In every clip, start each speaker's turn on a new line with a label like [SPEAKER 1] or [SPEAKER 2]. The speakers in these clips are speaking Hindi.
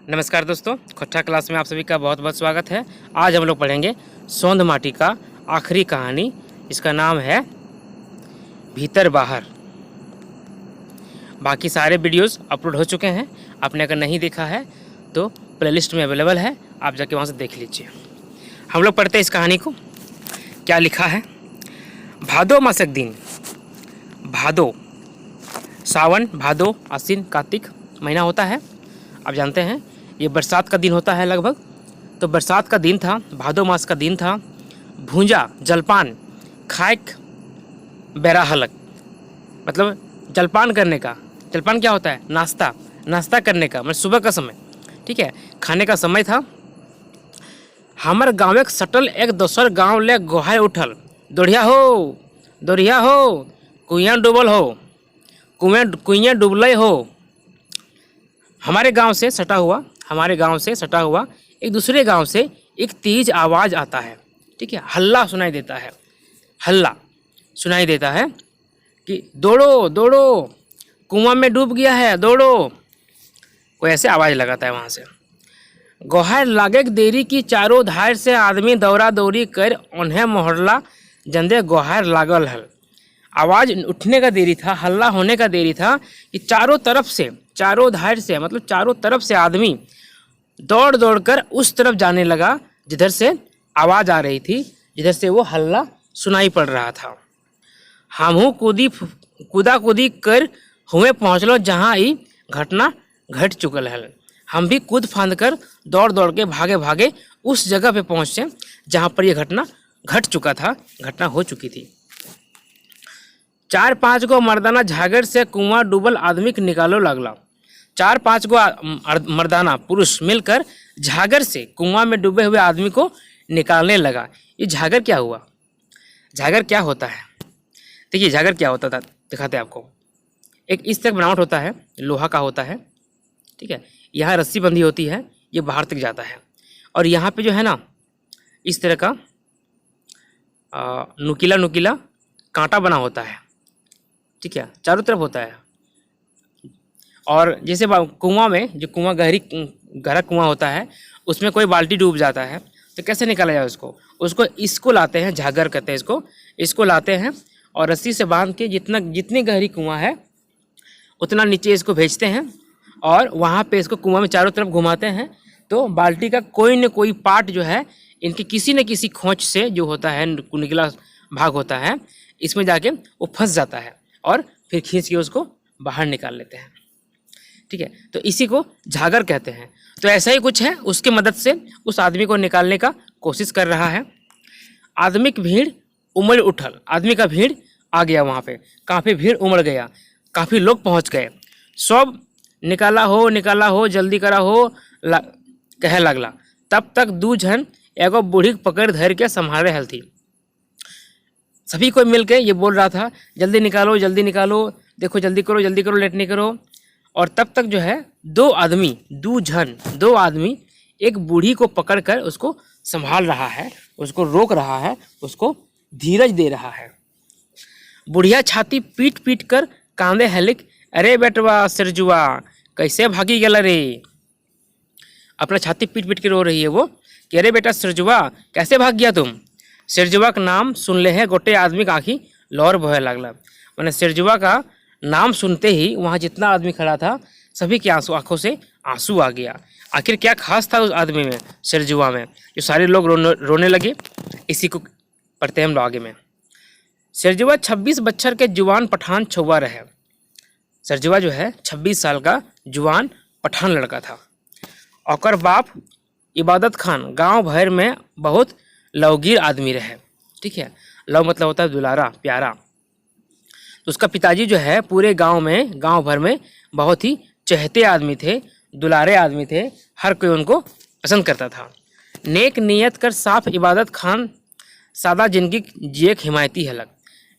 [SPEAKER 1] नमस्कार दोस्तों, खट्टा क्लास में आप सभी का बहुत बहुत स्वागत है। आज हम लोग पढ़ेंगे सोंध माटी का आखिरी कहानी। इसका नाम है भीतर बाहर। बाकी सारे वीडियोस अपलोड हो चुके हैं, आपने अगर नहीं देखा है तो प्लेलिस्ट में अवेलेबल है, आप जाके वहाँ से देख लीजिए। हम लोग पढ़ते हैं इस कहानी को। क्या लिखा है? भादो मासक दिन। भादो, सावन, भादो, आश्विन, कार्तिक महीना होता है। आप जानते हैं ये बरसात का दिन होता है लगभग। तो बरसात का दिन था, भादो मास का दिन था। भूंजा जलपान खाएक बेरा हलक, मतलब जलपान करने का। जलपान क्या होता है? नाश्ता, नाश्ता करने का, मतलब सुबह का समय। ठीक है, खाने का समय था। हमर गाँव सटल एक दोसर गाँव ले गोहाय उठल, दोढ़िया हो, दोढ़िया हो, कुइयाँ डूबल हो, कुइयाँ डूबल हो। हमारे गांव से सटा हुआ एक दूसरे गांव से एक तेज आवाज़ आता है। ठीक है, हल्ला सुनाई देता है। हल्ला सुनाई देता है कि दौड़ो दौड़ो, कुआं में डूब गया है, दौड़ो। कोई ऐसे आवाज़ लगाता है वहाँ से। गोहार लागे देरी की चारों धार से आदमी दौड़ा दौड़ी कर उन्हें मोहल्ला जंदे गोहार लागल हल। आवाज़ उठने का देरी था, हल्ला होने का देरी था कि चारों तरफ से, चारों धार से मतलब चारों तरफ से आदमी दौड़ दौड़ कर उस तरफ जाने लगा जिधर से आवाज़ आ रही थी, जिधर से वो हल्ला सुनाई पड़ रहा था। हमहू कूदा कूदी कर हुए पहुँचलो जहाँ ये घटना घट चुकल है। हम भी कूद फांद कर दौड़ दौड़ के भागे भागे उस जगह पे पहुँचे जहाँ पर यह घटना घट चुका था, घटना हो चुकी थी। 4-5 गो मर्दाना झागर से कुआं डूबल आदमी के निकालो लगला। 4-5 गो मर्दाना पुरुष मिलकर झागर से कुआं में डूबे हुए आदमी को निकालने लगा। ये झागर क्या हुआ? झागर क्या होता है? देखिए झागर क्या होता था, दिखाते हैं आपको। एक इस तक बनावट होता है, लोहा का होता है। ठीक है, यहाँ रस्सी बंधी होती है, ये बाहर तक जाता है। और यहाँ पे जो है ना, इस तरह का नुकीला नुकीला कांटा बना होता है। ठीक है, चारों तरफ होता है। और जैसे कुआं में, जो कुआं गहरा कुआं होता है, उसमें कोई बाल्टी डूब जाता है तो कैसे निकाला जाए उसको इसको लाते हैं, झागर कहते हैं इसको लाते हैं और रस्सी से बांध के जितनी गहरी कुआं है उतना नीचे इसको भेजते हैं और वहाँ पे इसको कुआं में चारों तरफ घुमाते हैं। तो बाल्टी का कोई न कोई पार्ट जो है इनके किसी न किसी खोंच से जो होता है, निकला भाग होता है, इसमें जाके वो फंस जाता है और फिर खींच के उसको बाहर निकाल लेते हैं। ठीक है, तो इसी को झागर कहते हैं। तो ऐसा ही कुछ है, उसके मदद से उस आदमी को निकालने का कोशिश कर रहा है। आदमी की भीड़ उमड़ उठल, आदमी का भीड़ आ गया वहाँ पे, काफ़ी भीड़ उमड़ गया, काफ़ी लोग पहुँच गए। सब निकाला हो, जल्दी करा हो कहे लगला। तब तक 2 जन एगो बूढ़ी पकड़ धर के संभाले हल थी। सभी को मिल के ये बोल रहा था, जल्दी निकालो, देखो जल्दी करो, लेट नहीं करो। और तब तक जो है 2 आदमी एक बूढ़ी को पकड़कर उसको संभाल रहा है, उसको रोक रहा है, उसको धीरज दे रहा है। बुढ़िया छाती पीट पीट कर कांदे हलिक, अरे बेटवा सिरजुआ कैसे भागी गला रे। अपना छाती पीट पीट के रो रही है वो कि अरे बेटा सिरजुआ कैसे भाग गया तुम। सिरजुआ का नाम सुन ले है गोटे आदमी का आँखी लौर बहे लगला। मैंने सिरजुआ का नाम सुनते ही वहाँ जितना आदमी खड़ा था सभी की आंखों से आंसू आ गया। आखिर क्या खास था उस आदमी में, सिरजुआ में, जो सारे लोग रोने लगे। इसी को पढ़ते हैं हम लोग आगे में। सिरजुआ 26 बच्चर के जुवान पठान छुआ रहे। सिरजुआ जो है 26 साल का जुवान पठान लड़का था। और बाप इबादत खान गांव भर में बहुत लवगीर आदमी रहे। ठीक है, लव मतलब होता है दुलारा, प्यारा। तो उसका पिताजी जो है पूरे गांव भर में बहुत ही चहते आदमी थे, दुलारे आदमी थे, हर कोई उनको पसंद करता था। नेक नियत कर साफ इबादत खान सादा जिंदगी जिए हिमायती हलक।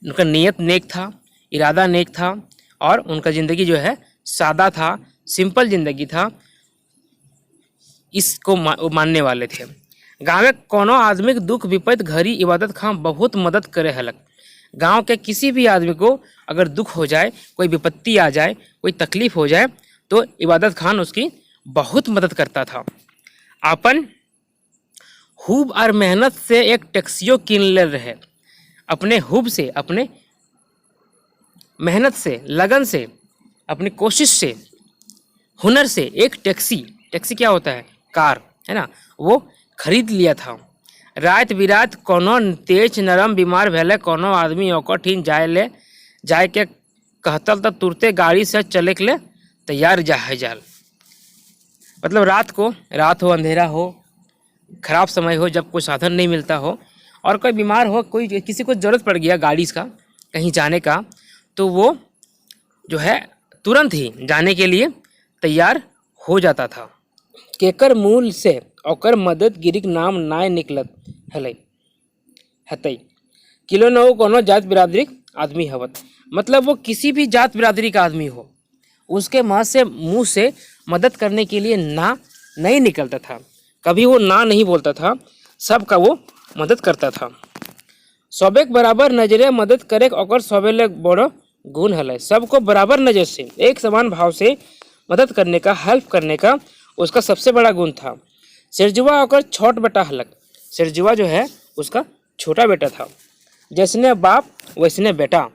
[SPEAKER 1] उनका नियत नेक था, इरादा नेक था और उनका ज़िंदगी जो है सादा था, सिंपल ज़िंदगी था। इसको मानने वाले थे। गाँव में कोनो आदमी के दुख विपद घड़ी इबादत खान बहुत मदद करे हलक। गांव के किसी भी आदमी को अगर दुख हो जाए, कोई विपत्ति आ जाए, कोई तकलीफ़ हो जाए, तो इबादत खान उसकी बहुत मदद करता था। अपन खूब और मेहनत से एक टैक्सियो किन ले रहे, अपने खूब से, अपने मेहनत से, लगन से, अपनी कोशिश से, हुनर से एक टैक्सी, टैक्सी क्या होता है, कार है ना, वो खरीद लिया था। रात बिरात कोनो तेज नरम बीमार भेले कोनो आदमी ओकर ठीन जाए के कहतल तो तुरते गाड़ी से चले के ले तैयार जाए जाल। मतलब रात हो, अंधेरा हो, खराब समय हो, जब कोई साधन नहीं मिलता हो और कोई बीमार हो, कोई किसी को ज़रूरत पड़ गया गाड़ी का कहीं जाने का, तो वो जो है तुरंत ही जाने के लिए तैयार हो जाता था। केकर मूल से ओकर मदद गिरिक नाम नाय निकलत हतई किलो न हो कोनो जात बिरादरी आदमी हवत। मतलब वो किसी भी जात बिरादरी का आदमी हो, उसके मुंह से मदद करने के लिए ना नहीं निकलता था, कभी वो ना नहीं बोलता था, सबका वो मदद करता था। सबे बराबर नजरे मदद करे ओकर सबे ले बड़ो गुण हलै। सबको बराबर नज़र से, एक समान भाव से मदद करने का, हेल्प करने का उसका सबसे बड़ा गुण था। सिरजुआ ओकर छोट बेटा हलक। सिरजुआ जो है उसका छोटा बेटा था। जैसने बाप वैसने बेटा,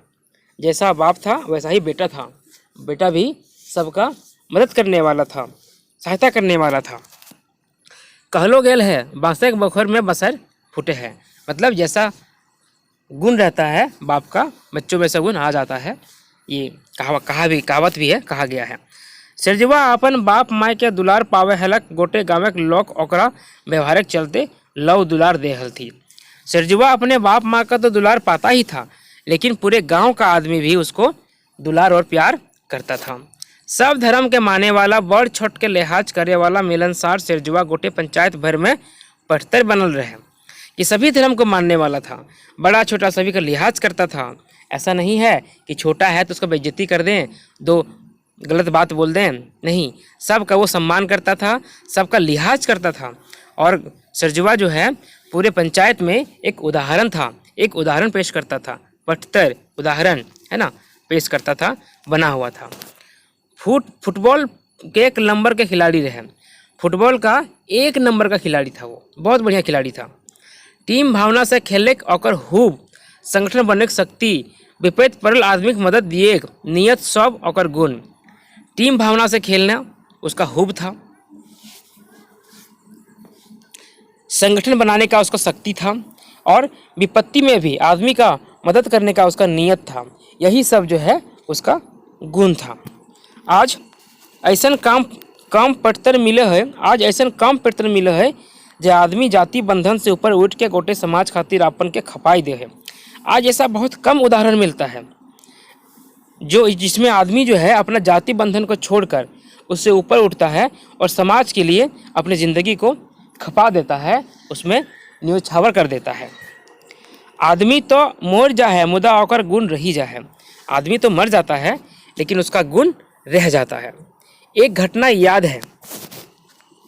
[SPEAKER 1] जैसा बाप था वैसा ही बेटा था। बेटा भी सबका मदद करने वाला था, सहायता करने वाला था। कहलो गेल है बांसे के बखोर में बसर फूटे है। मतलब जैसा गुण रहता है बाप का, बच्चों में से गुण आ जाता है, ये कहावत भी है, कहा गया है। सिरजुआ अपन बाप माय के दुलार पावे हलक, गोटे गाँव के लोग ओकरा व्यवहारिक चलते लव दुलार दे हल थी। सिरजुआ अपने बाप माँ का तो दुलार पाता ही था, लेकिन पूरे गांव का आदमी भी उसको दुलार और प्यार करता था। सब धर्म के माने वाला, बड़ छोट के लिहाज करे वाला मिलनसार सिरजुआ गोटे पंचायत भर में पटतर बनल रहे कि सभी धर्म को मानने वाला था, बड़ा छोटा सभी का लिहाज करता था। ऐसा नहीं है कि छोटा है तो उसका बेइज्जती कर दें, दो गलत बात बोल दें, नहीं, सबका वो सम्मान करता था, सबका लिहाज करता था। और सिरजुआ जो है पूरे पंचायत में एक उदाहरण था, एक उदाहरण पेश करता था, पटतर उदाहरण है ना, पेश करता था, बना हुआ था। फुटबॉल के 1 नंबर के खिलाड़ी रहे, फुटबॉल का 1 नंबर का खिलाड़ी था, वो बहुत बढ़िया खिलाड़ी था। टीम भावना से खेले ओकर खूब, संगठन बनने की शक्ति, विपरीत पड़ल आदमी की मदद दिए, नियत सब ओकर गुण। टीम भावना से खेलना उसका खूब था, संगठन बनाने का उसका शक्ति था, और विपत्ति में भी आदमी का मदद करने का उसका नियत था। यही सब जो है उसका गुण था। आज ऐसा काम पटतर मिले है, आज ऐसा काम पटतर मिले है जो आदमी जाति बंधन से ऊपर उठ के गोटे समाज खातिर अपन के खपाई दे है। आज ऐसा बहुत कम उदाहरण मिलता है जो जिसमें आदमी जो है अपना जाति बंधन को छोड़कर उससे ऊपर उठता है और समाज के लिए अपनी ज़िंदगी को खपा देता है, उसमें न्योछावर कर देता है। आदमी तो मोर जा है मुदा ओकर गुण रही जा है। आदमी तो मर जाता है लेकिन उसका गुण रह जाता है। एक घटना याद है,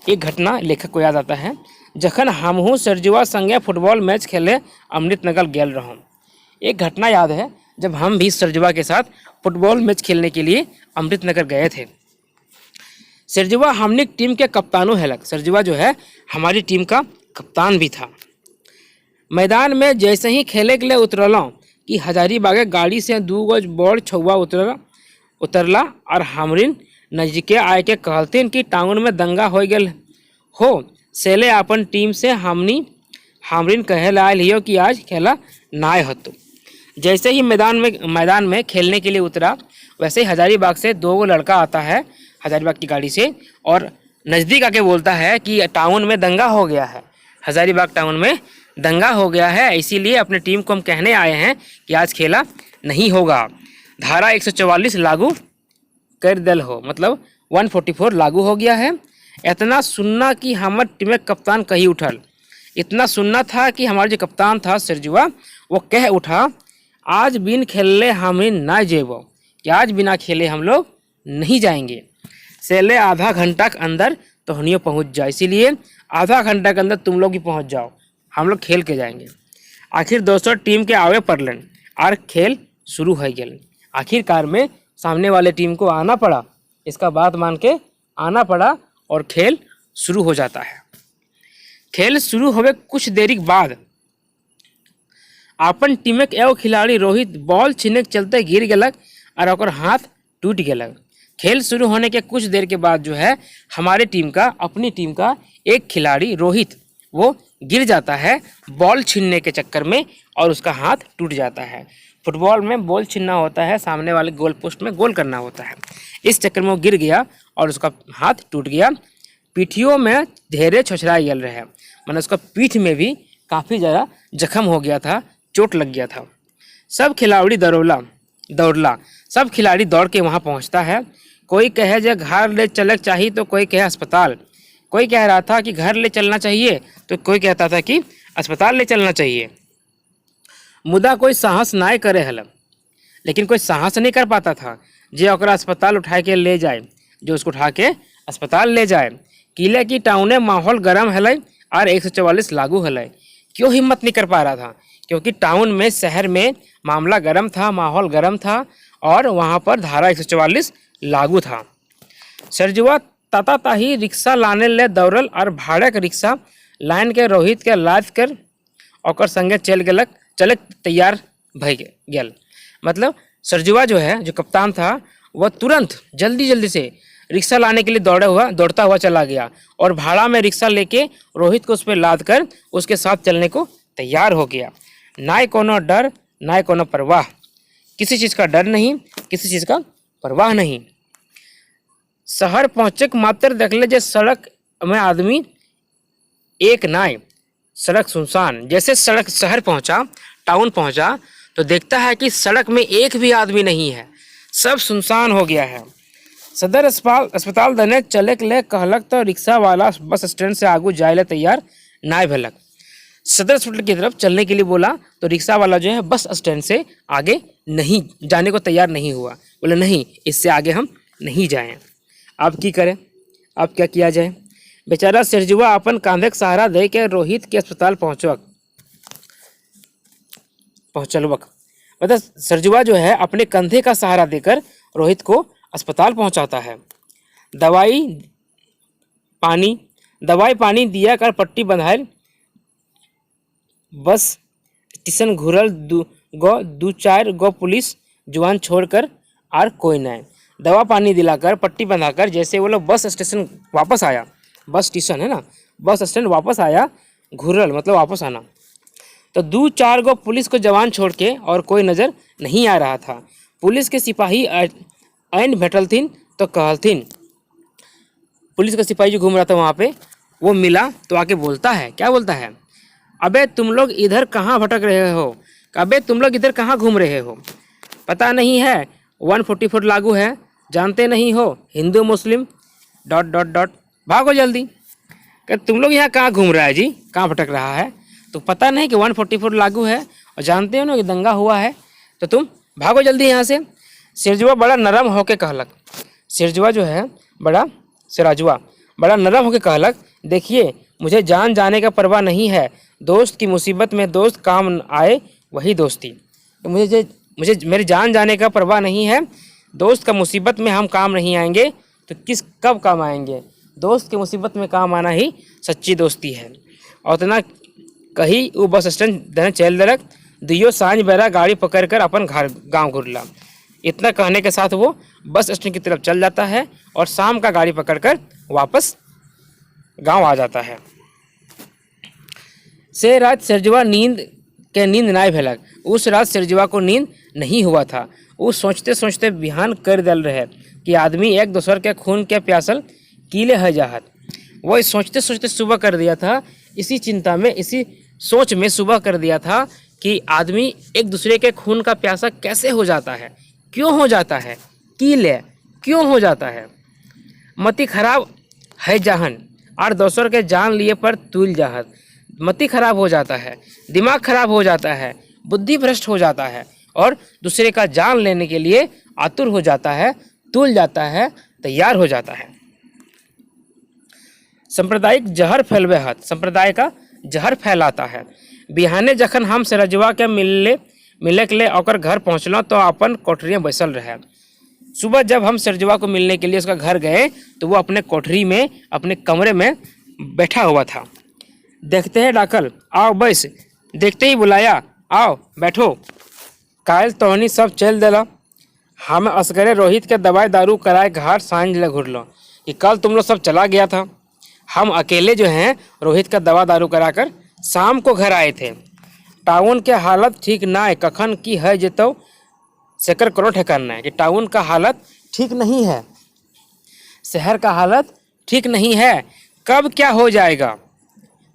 [SPEAKER 1] एक घटना लेखक को याद आता है। जखन हमहू सिरजुआ संगे फुटबॉल मैच खेले अमृतनगर गेल रहूँ। एक घटना याद है जब हम भी सिरजुआ के साथ फुटबॉल मैच खेलने के लिए अमृतनगर गए थे। सिरजुआ हमने टीम के कप्तानों हेलक। सिरजुआ जो है हमारी टीम का कप्तान भी था। मैदान में जैसे ही खेले के लिए उतरलों कि हजारीबाग गाड़ी से 2 गो बड़ छुआ उतरला और हमरिन नजदीके आए के कहलथिन कि टाउन में दंगा हो गल हो, सेले अपन टीम से हमरिन कहे लायल हियो कि आज खेला नाय हतो। जैसे ही मैदान में खेलने के लिए उतरा, वैसे ही हजारीबाग से 2 गो लड़का आता है हजारीबाग की गाड़ी से और नज़दीक आके बोलता है कि टाउन में दंगा हो गया है, हजारीबाग टाउन में दंगा हो गया है, इसीलिए अपने टीम को हम कहने आए हैं कि आज खेला नहीं होगा। धारा 144 लागू कर दिल हो, मतलब 144 लागू हो गया है। इतना सुनना कि हमारे टीम कप्तान कहीं उठल, इतना सुनना था कि हमारा जो कप्तान था सिरजुआ वो कह उठा, आज बिन खेलले हम ना जेबो, कि आज बिना खेले हम लोग नहीं जाएंगे। सेले आधा घंटा के अंदर तोहनियो पहुंच जाए, इसीलिए आधा घंटा के अंदर तुम लोग भी पहुंच जाओ, हम लोग खेल के जाएंगे। आखिर दोस्तों टीम के आवे पड़लन और खेल शुरू हो गया। आखिरकार में सामने वाले टीम को आना पड़ा, इसका बात मान के आना पड़ा और खेल शुरू हो जाता है। खेल शुरू होवे कुछ देरी के बाद अपन टीमक एगो खिलाड़ी रोहित बॉल छीने के चलते गिर गलक और ओकर हाथ टूट गलक। खेल शुरू होने के कुछ देर के बाद जो है हमारे टीम का अपनी टीम का एक खिलाड़ी रोहित वो गिर जाता है बॉल छीनने के चक्कर में और उसका हाथ टूट जाता है। फुटबॉल में बॉल छीनना होता है, सामने वाले गोल पोस्ट में गोल करना होता है। इस चक्कर में वो गिर गया और उसका हाथ टूट गया। पीठियों में ढेरे छोछराए गल रहे, मतलब उसका पीठ में भी काफ़ी ज़्यादा जख्म हो गया था, चोट लग गया था। सब खिलाड़ी दौड़ला सब खिलाड़ी दौड़ के वहाँ पहुँचता है। कोई कहे जो घर ले चलक चाहिए तो कोई कहे अस्पताल, कोई कह रहा था कि घर ले चलना चाहिए तो कोई कहता था कि अस्पताल ले चलना चाहिए। मुदा कोई साहस ना करे हल, लेकिन कोई साहस नहीं कर पाता था जे ओकरा अस्पताल उठा के ले जाए, जो उसको उठा के अस्पताल ले जाए। किले की टाउने माहौल गर्म हल और 144 लागू हल। क्यों हिम्मत नहीं कर पा रहा था? क्योंकि टाउन में शहर में मामला गर्म था, माहौल गर्म था और वहाँ पर धारा 144 लागू था। सरजुआ ताही रिक्शा लाने ले दौड़ल और भाड़े के रिक्शा लाइन के रोहित के लाद कर ओकर संगे चलक तैयार भई गेल। मतलब सरजुआ जो है, जो कप्तान था, वह तुरंत जल्दी से रिक्शा लाने के लिए दौड़ता हुआ चला गया और भाड़ा में रिक्शा लेके रोहित को उस पर लाद कर उसके साथ चलने को तैयार हो गया। ना कोनो डर ना कोनो परवाह, किसी चीज़ का डर नहीं, किसी चीज़ का परवाह नहीं। शहर पहुँचे मात्र देखले जे सड़क में आदमी एक नाय, सड़क सुनसान। जैसे सड़क शहर पहुँचा, टाउन पहुँचा तो देखता है कि सड़क में एक भी आदमी नहीं है, सब सुनसान हो गया है। सदर अस्पताल दने चले के ले कहलक तो रिक्शा वाला बस स्टैंड से आगू जाए ले तैयार ना भेलक। सदर अस्पताल की तरफ चलने के लिए बोला तो रिक्शा वाला जो है बस स्टैंड से आगे नहीं जाने को तैयार नहीं हुआ। बोले नहीं, इससे आगे हम नहीं जाएं। अब की करें, अब क्या किया जाए? बेचारा सरजुआ अपन कांधे के सहारा दे के रोहित के अस्पताल पहुँचलवक। मतलब सरजुआ जो है अपने कंधे का सहारा देकर रोहित को अस्पताल पहुंचाता है। दवाई पानी दिया कर पट्टी बंधायल, बस स्टेशन घूरल दू चार गो पुलिस जवान छोड़कर और कोई नहीं। दवा पानी दिलाकर पट्टी बंधाकर जैसे वो लोग बस स्टेशन वापस आया, बस स्टेशन है ना, बस स्टैंड वापस आया, घूरल मतलब वापस आना, तो दू चार गो पुलिस को जवान छोड़ के और कोई नज़र नहीं आ रहा था। पुलिस के सिपाही ऐन भेटलथिन तो कहलथिन, पुलिस का सिपाही जो घूम रहा था वहाँ पे वो मिला तो आके बोलता है, क्या बोलता है? अबे तुम लोग इधर कहाँ भटक रहे हो? अबे तुम लोग इधर कहाँ घूम रहे हो? पता नहीं है 144 लागू है, जानते नहीं हो हिंदू मुस्लिम ... भागो जल्दी। कि तुम लोग यहाँ कहाँ घूम रहा है जी, कहाँ भटक रहा है? तो पता नहीं कि 144 लागू है और जानते हो ना कि दंगा हुआ है, तो तुम भागो जल्दी यहाँ से। सिरजुआ बड़ा नरम होके कहलक, सिरजुआ जो है सिराजुआ बड़ा नरम होके कहलक, देखिए मुझे जान जाने का परवाह नहीं है, दोस्त की मुसीबत में दोस्त काम आए वही दोस्ती। तो मुझे मेरी जान जाने का परवाह नहीं है, दोस्त का मुसीबत में हम काम नहीं आएंगे तो कब काम आएंगे? दोस्त की मुसीबत में काम आना ही सच्ची दोस्ती है। और इतना कही वो बस स्टैंड देने चल दलक, दियो सांझ बेरा गाड़ी पकड़कर अपन घर गाँव घुरला। इतना कहने के साथ वो बस स्टैंड की तरफ चल जाता है और शाम का गाड़ी पकड़कर वापस गांव आ जाता है। से रात सरजुआ नींद ना भेलक। उस रात सरजुआ को नींद नहीं हुआ था। वो सोचते सोचते बिहान कर दल रहे कि आदमी एक दूसर के खून के प्यासल कीले है जाहत। वो सोचते सोचते सुबह कर दिया था, इसी चिंता में, इसी सोच में सुबह कर दिया था कि आदमी एक दूसरे के खून का प्यासा कैसे हो जाता है, क्यों हो जाता है, कीले क्यों हो जाता है। मति खराब है जाहन और दोसर के जान लिए पर तुल जाहत। मति खराब हो जाता है, दिमाग खराब हो जाता है, बुद्धि भ्रष्ट हो जाता है और दूसरे का जान लेने के लिए आतुर हो जाता है, तुल जाता है, तैयार हो जाता है। सांप्रदायिक जहर फैलवे हाथ, संप्रदाय का जहर फैलाता है। बिहाने जखन हम सरजुआ के मिले के ले ओकर घर पहुँचल तो अपन कोठरी में बैसल रहे। सुबह जब हम सरजुआ को मिलने के लिए उसका घर गए तो वो अपने कोठरी में, अपने कमरे में बैठा हुआ था। देखते हैं डाकल, आओ बैस। देखते ही बुलाया, आओ बैठो। कायल तोहनी सब चल दिला। हम असगरे रोहित के दवाई दारू कराए घाट सांझ ले घुरलो कि कल तुम लोग सब चला गया था। हम अकेले जो हैं रोहित का दवा दारू कराकर शाम को घर आए थे। टाउन के हालत ठीक ना है, कखन की है जेतो सेकर करो ठिकाना है कि टाउन का हालत ठीक नहीं है, शहर का हालत ठीक नहीं है। कब क्या हो जाएगा,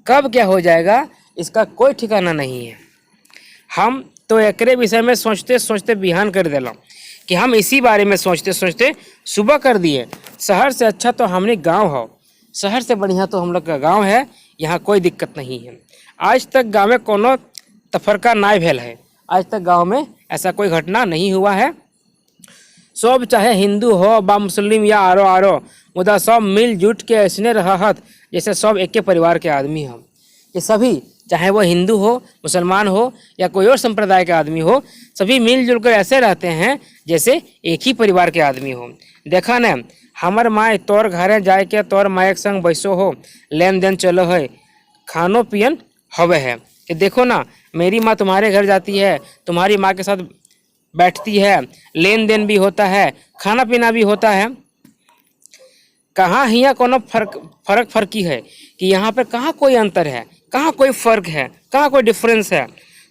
[SPEAKER 1] कब क्या हो जाएगा इसका कोई ठिकाना नहीं है। हम तो एकरे विषय में सोचते सोचते बिहान कर दिला कि हम इसी बारे में सोचते सोचते सुबह कर दिए। शहर से अच्छा तो हमने गांव हो, शहर से बढ़िया तो हम लोग का गांव है, यहाँ कोई दिक्कत नहीं है। आज तक गांव में कोनो तफरका नाय भेल है, आज तक गांव में ऐसा कोई घटना नहीं हुआ है। सब चाहे हिंदू हो बा मुस्लिम या आरो आरो, मुदा सब मिलजुट के ऐसने रहत जैसे सब एक के परिवार के आदमी हम। ये सभी चाहे वो हिंदू हो, मुसलमान हो या कोई और संप्रदाय के आदमी हो, सभी मिलजुल कर ऐसे रहते हैं जैसे एक ही परिवार के आदमी हो। देखा न, हमर माए तोर घरे जाए के तोर माए के संग बैसो हो, लेन देन चलो है, खानो पियन हवे है। कि देखो ना, मेरी माँ तुम्हारे घर जाती है, तुम्हारी माँ के साथ बैठती है, लेन देन भी होता है, खाना पीना भी होता है। कहाँ हिया कोनो फर्क फर्की है कि यहाँ पे कहाँ कोई अंतर है, कहाँ कोई फ़र्क है, कहाँ कोई डिफरेंस है।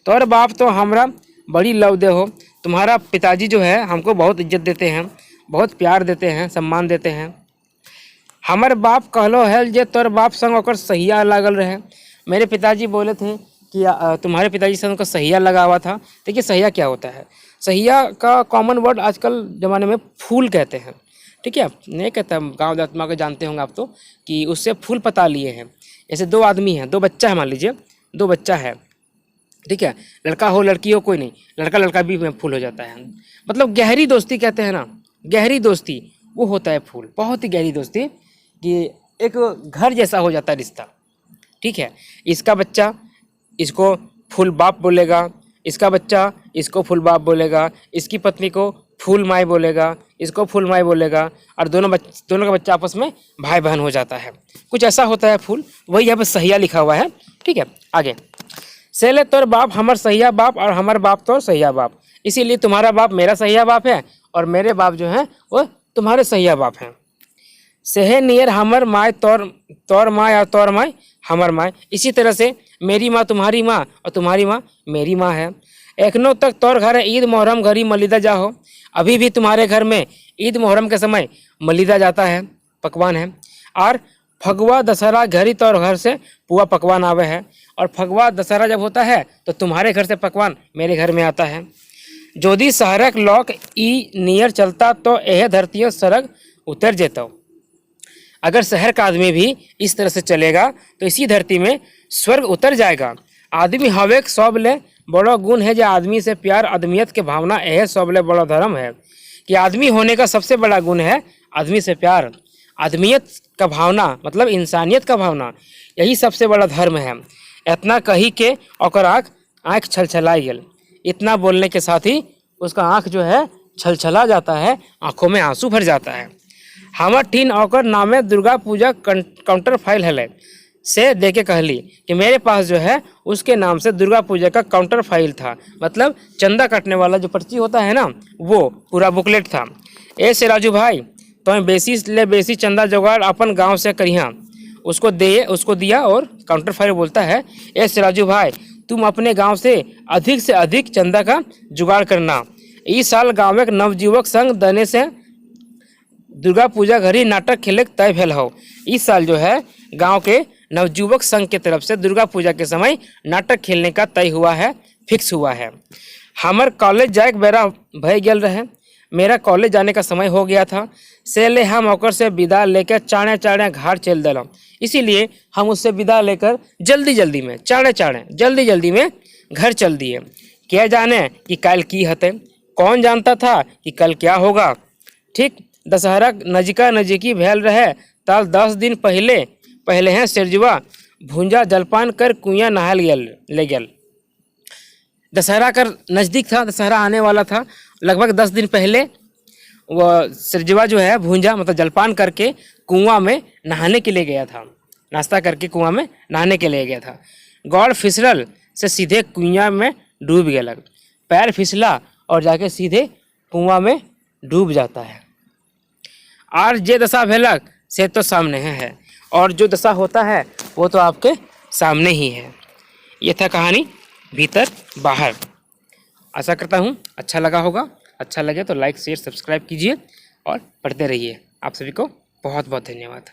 [SPEAKER 1] तोर बाप तो हमरा बड़ी लव दे हो। तुम्हारा पिताजी जो है हमको बहुत इज्जत देते हैं, बहुत प्यार देते हैं, सम्मान देते हैं। हमर बाप कहलो है जे तोर बाप संग ओकर सहिया लागल रहे। मेरे पिताजी बोले थे कि तुम्हारे पिताजी संग उनका सहिया लगा हुआ था। देखिए सहिया क्या होता है, सहिया का कॉमन वर्ड आजकल ज़माने में फूल कहते हैं, ठीक है। नहीं कहता, गाँव देहात में जानते होंगे आप तो कि उससे फूल पता लिए हैं। जैसे दो आदमी हैं, दो बच्चा है, मान लीजिए दो बच्चा है, ठीक है, लड़का हो लड़की हो कोई नहीं, लड़का लड़का भी फूल हो जाता है। मतलब गहरी दोस्ती कहते हैं ना, गहरी दोस्ती वो होता है फूल, बहुत ही गहरी दोस्ती कि एक घर जैसा हो जाता है रिश्ता, ठीक है। इसका बच्चा इसको फूल बाप बोलेगा, इसका बच्चा इसको फूल बाप बोलेगा, इसकी पत्नी को फूल माई बोलेगा, इसको फूल माई बोलेगा, और दोनों का बच्चा आपस में भाई बहन हो जाता है। कुछ ऐसा होता है फूल, वही यहाँ पर सहिया लिखा हुआ है, ठीक है। आगे, सेले तोर बाप हमर सहिया बाप और हमर बाप तोर सहिया बाप, इसीलिए तुम्हारा बाप मेरा सहिया बाप है और मेरे बाप जो हैं वो तुम्हारे सहिया बाप हैं। सेहे नियर हमर माय तोर माय और तोर माय हमर माय, इसी तरह से मेरी माँ तुम्हारी माँ और तुम्हारी माँ मेरी माँ है। एखनों तक तोर घर ईद मुहर्रम घरी मलिदा जाहो, अभी भी तुम्हारे घर में ईद मुहर्रम के समय मलिदा जाता है, पकवान है। और फगवा दशहरा घरी तोर घर से पुआ पकवान आवे है, और फगवा दशहरा जब होता है तो तुम्हारे घर से पकवान मेरे घर में आता है। जोदी शहरक लौक ई नियर चलता तो यह धरतियों सड़क उतर जेतो। अगर शहर का आदमी भी इस तरह से चलेगा तो इसी धरती में स्वर्ग उतर जाएगा। आदमी हवे सबले बड़ा गुण है जो आदमी से प्यार, आदमियत के भावना, यह सबले बड़ा धर्म है। कि आदमी होने का सबसे बड़ा गुण है आदमी से प्यार, आदमियत का भावना, मतलब इंसानियत का भावना, यही सबसे बड़ा धर्म है। इतना कही के और आँख छलछलाई गेल। इतना बोलने के साथ ही उसका आँख जो है छलछला जाता है, आँखों में आंसू भर जाता है। हमर टीन ओकर नामे दुर्गा पूजा काउंटर फाइल है से दे के कहली कि मेरे पास जो है उसके नाम से दुर्गा पूजा का काउंटर फाइल था, मतलब चंदा काटने वाला जो पर्ची होता है ना, वो पूरा बुकलेट था। ऐसे राजू भाई तो बेसी चंदा जुगाड़ अपन गांव से करिया, उसको दिया और काउंटर फाइल बोलता है, ऐसे राजू भाई तुम अपने गांव से अधिक चंदा का जुगाड़ करना। इस साल गाँव में नवजुवक संघ दने से दुर्गा पूजा घरी नाटक खेले तय भेल हो। इस साल जो है गांव के नवजुवक संघ के तरफ से दुर्गा पूजा के समय नाटक खेलने का तय हुआ है, फिक्स हुआ है। हमर कॉलेज जाए बेरा भय गेल रहे, मेरा कॉलेज जाने का समय हो गया था, से हम ओकर से विदा लेकर चाणे घाट चल दिलों। इसीलिए हम उससे विदा लेकर जल्दी में घर चल दिए। क्या जाने कि कल की हते, कौन जानता था कि कल क्या होगा। ठीक दशहरा नजीकी भेल रहे ताल 10 दिन पहले हैं सिरजुआ भूंजा जलपान कर कुइयाँ नहाल ले गल। दशहरा कर नज़दीक था, दशहरा आने वाला था लगभग 10 दिन पहले, वह सिरजवा जो है भूंजा मतलब जलपान करके कुआं में नहाने के लिए गया था। नाश्ता करके कुआं में नहाने के लिए गया था। गौड़ फिसलल से सीधे कुआं में डूब गेलक। पैर फिसला और जाके सीधे कुआं में डूब जाता है। और जे दशा भेलक से तो सामने है, और जो दशा होता है वो तो आपके सामने ही है। ये था कहानी भीतर बाहर। आशा करता हूँ अच्छा लगा होगा। अच्छा लगे तो लाइक शेयर सब्सक्राइब कीजिए और पढ़ते रहिए। आप सभी को बहुत बहुत धन्यवाद।